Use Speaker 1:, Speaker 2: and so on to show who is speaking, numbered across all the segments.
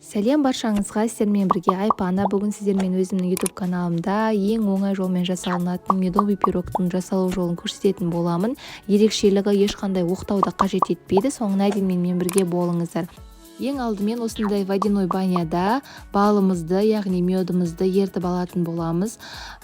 Speaker 1: Сәлем баршаңызға, сіздермен бірге Айпана. Бүгін сіздермен өзімнің YouTube каналымда ең оңай жолмен жасалынатын медовый пирогтың жасалу жолын көрсететін боламын. Ерекшелігі ешқандай оқтауды қажет етпейді. Соңына дейін менімен бірге болыңыздар. Ең алдымен осындай водяной баняда балымызды, яғни медымызды ертіп алатын боламыз.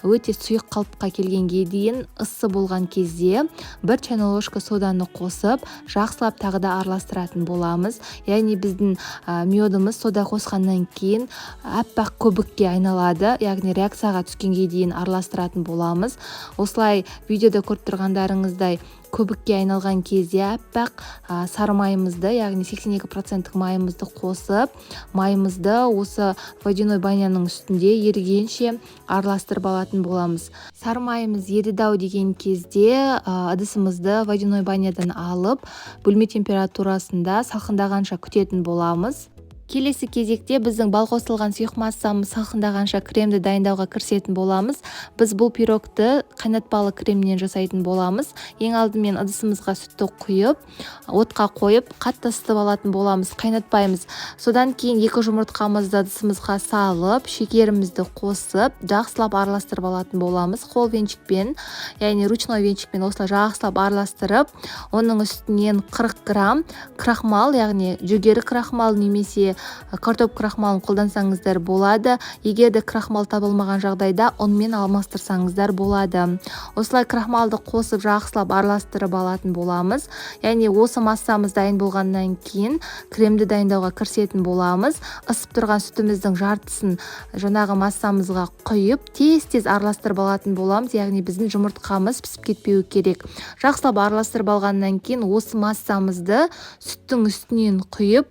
Speaker 1: Өте сұйық қалыпқа келгенге дейін ыссы болған кезде 1 чайный ложка соданы қосып, жақсылап тағы да араластыратын боламыз. Яғни біздің медымыз сода қосқаннан кейін аппақ көбікке айналады, яғни реакцияға түскенге дейін араластыратын боламыз. Осылай видеода көріп тұрғандарыңыздай көбікке айналған кезде аппақ сары майымызды, яғни 82% майымызды қосып, майымызды осы водяной баняның үстінде ерігенше араластырып алатын боламыз. Сары майымыз еріді-ау деген кезде ыдысымызды водяной банядан алып, бөлме температурасында салқындағанша күтетін боламыз. Келесі кезекте біздің бал қосылған сұйық массамыз салқындағанша кремді дайындауға кірісетін боламыз. Біз бұл пирогты қайнатпалы кремнен жасайтын боламыз. Ең алдымен ыдысымызға сүтті құйып, отқа қойып, қатты ысытып алатын боламыз, қайнатпаймыз. Содан кейін 2 жұмыртқамызды ыдысымызға салып, шекерімізді қосып, жақсылап араластырып алатын боламыз. Қол венчикпен, яғни ручной венчикпен осылай жақсылап араластырып, оның үстінен 40 грамм крахмал, яғни жүгері крахмал немесе картоп крахмалын қолдансаңыздар болады. Егер де крахмал табылмаған жағдайда ұнмен алмастырсаңыздар болады. Осылай крахмалды қосып жақсылап араластырып алатын боламыз. Яғни осы массамыз дайын болғаннан кейін кремді дайындауға кірісетін боламыз. Ысып тұрған сүтіміздің жартысын жаңағы массамызға құйып, тез-тез араластырып алатын боламыз. Яғни біздің жұмыртқамыз пісіп кетпеуі керек. Жақсылап араластырып алғаннан кейін осы массамызды сүттің үстінен құйып,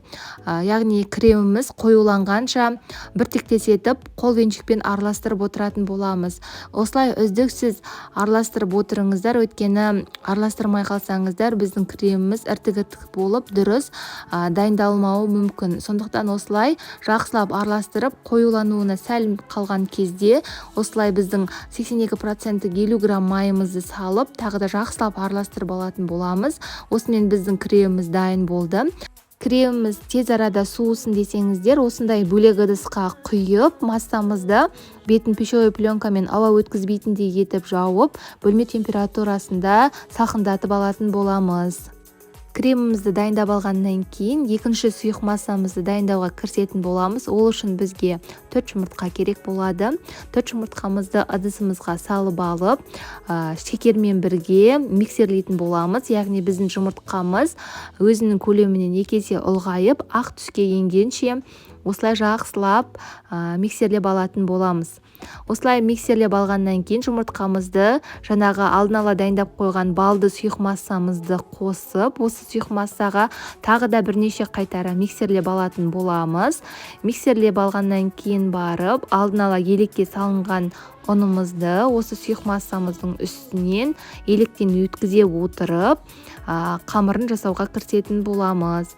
Speaker 1: яғни креміміз қоюланғанша бір тектес етіп қол венчикпен араластырып отыратын боламыз. Осылай үздіксіз араластырып отырыңыздар, өйткені араластырмай қалсаңыздар біздің креміміз іртік-іртік болып дұрыс дайындалмауы мүмкін. Сондықтан осылай жақсылап араластырып қоюлануына сәл қалған кезде осылай біздің 82% 50 грамм майымызды салып, тағы да жақсылап араластырып алатын боламыз. Осымен біздің креміміз дайын болды. Креміміз тез арада суысын десеңіздер, осындай бөлек ыдысқа құйып, массамызды бетін пищевой пленкамен ауа өткізбейтіндей етіп жауып, бөлме температурасында салқындатып алатын боламыз. Кремімізді дайындап алғаннан кейін екінші сұйық массамызды дайындауға кірісетін боламыз. Ол үшін бізге 4 жұмыртқа керек болады. 4 жұмыртқамызды ыдысымызға салып алып, шекермен бірге миксерлейтін боламыз. Яғни біздің жұмыртқамыз өзінің көлемінен 2 есе ұлғайып, ақ түске енгенше осылай жақсылап миксерлеп алатын боламыз. Осылай миксерлеп алғаннан кейін жұмыртқамызды жаңағы алдын ала дайындап қойған балды сұйық массамызды қосып, осы сұйық массаға тағы да бірнеше қайтара миксерлеп алатын боламыз. Миксерлеп алғаннан кейін барып, алдын ала елекке салынған ұнымызды осы сұйық массамыздың үстінен електен өткізе отырып, қамырын жасауға кірісетін боламыз.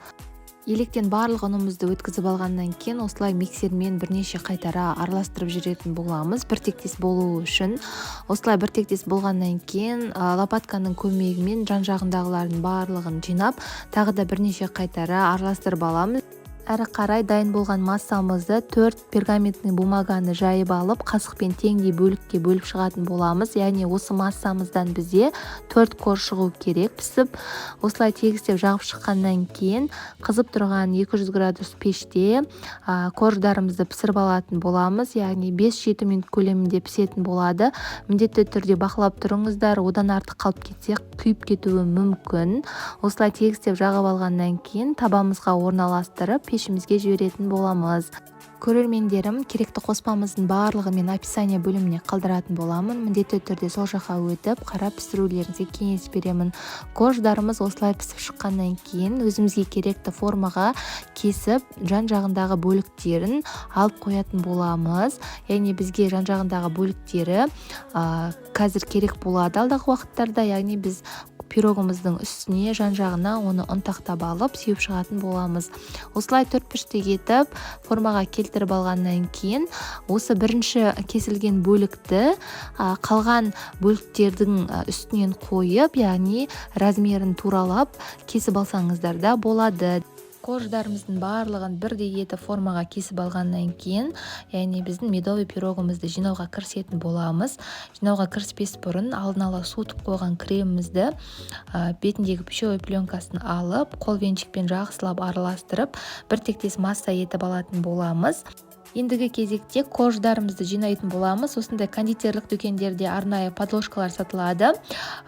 Speaker 1: Електен барлық ұнымызды өткізіп алғаннан кейін осылай миксермен бірнеше қайтара араластырып жүретін боламыз, бір тектес болуы үшін. Осылай бір тектес болғаннан кейін лопатканың көмегімен жан-жағындағылардың барлығын жинап, тағы да бірнеше қайтара араластырып аламыз. Әрі қарай дайын болған массамызды 4 пергаментный бумаганы жайып алып, қасықпен теңдей бөлікке бөліп шығатын боламыз. Яғни осы массамыздан бізде 4 кор шығу керек пісіп. Осылай тегістеп жағып шыққаннан кейін қызып тұрған 200 градус пеште корждарымызды пісіріп алатын боламыз. Яғни 5-7 минут көлемінде пісетін болады. Міндетті түрде бақылап тұрыңыздар, одан артық қалып кетсе күйіп кетуі мүмкін. Осылай тегістеп жағып алғаннан кейін табамызға орналастырып пешімізге жіберетін боламыз. Көрермендерім, керекті қоспамыздың барлығын мен описание бөліміне қалдыратын боламын. Міндетті түрде сол жаққа өтіп, қарап пісірулеріңізге кеңес беремін. Корждарымыз осылай пісіп шыққаннан кейін өзімізге керекті формаға кесіп, жан-жағындағы бөліктерін алып қоятын боламыз. Яғни бізге жан-жағындағы бөліктері қазір керек болады алдағы уақыттарда. Яғни біз пирогымыздың үстіне жан-жағына оны ұнтақтап алып, сеуіп шығатын боламыз. Осылай 4-5 етіп формаға келтіріп алғаннан кейін осы бірінші кесілген бөлікті қалған бөліктердің үстінен қойып, яғни размерін туралап кесіп алсаңыздар да болады. Кождарымыздың барлығын бірдей етіп формаға кесіп алғаннан кейін, яғни біздің медовый пирогымызды жинауға кірісетін боламыз. Жинауға кіріспес бұрын алдын ала суытып қойған кремімізді бетіндегі пищевой пленкасын алып, қолвенчикпен жақсылап араластырып, бір тектес масса етіп алатын боламыз. Ендігі кезекте кождарымызды жинайтын боламыз. Осындай кондитерлік дүкендерде арнайы подложкалар сатылады.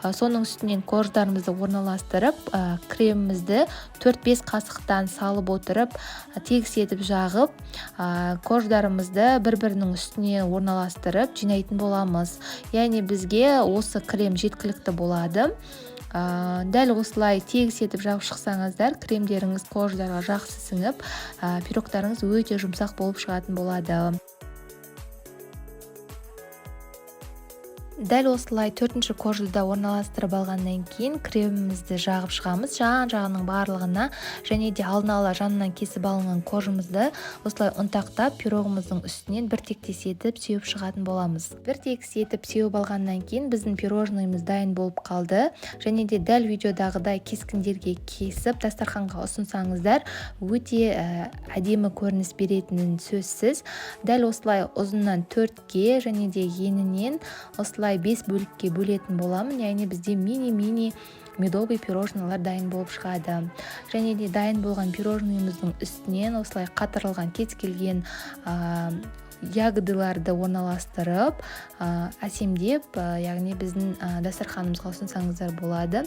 Speaker 1: Соның үстінен кождарымызды орналастырып, кремімізді 4-5 қасықтан салып отырып, тегіс етіп жағып, кождарымызды бір-бірінің үстіне орналастырып жинайтын боламыз. Яғни бізге осы крем жеткілікті болады. Дәл осылай тегіс етіп жағып шықсаңыздар, кремдеріңіз кождарға жақсы сіңіп, пирогтарыңыз өте жұмсақ болып шығатын болады. Дәл осылай 4-ші кожды орналастырып алғаннан кейін кремімізді жағып шығамыз. Жан-жағының барлығына және де алдын ала жанынан кесіп алынған кожымызды осылай ұнтақтап пирогымыздың үстінен бір тектес етіп сеуіп шығатын боламыз. Бір тегіс етіп сеуіп алғаннан кейін біздің пирожныйымыз дайын болып қалды. Және де дәл видеодағыдай кескіндерге кесіп дастарханға ұсынсаңыздар, өте әдемі көрініс беретінін сөзсіз. Дәл осылай ұзыннан 4-ге және де енінен осылай 5 бөлікке бөлетін боламын. Яғни бізде мини-мини медовый пирожныйлар дайын болып шығады. Және де дайын болған пирожныйымыздың үстінен осылай қатырылған кез келген ягодыларды орналастырып, әсемдеп, яғни біздің дастарханымызға ұсынсаңыздар болады.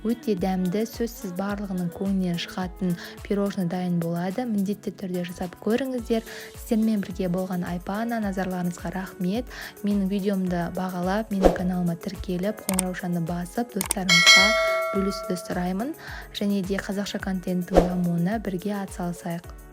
Speaker 1: Өте дәмді, сөзсіз барлығының көңілінен шығатын пирожный дайын болады. Міндетті түрде жасап көріңіздер. Сіздермен бірге болған Айпана, назарларыңызға рахмет. Менің видеомды бағалап, менің каналыма тіркеліп, қоңыраушаны басып, достарыңызға бөлісуді сұраймын. Және де қазақша контенттің дамуына бірге атсалысайық.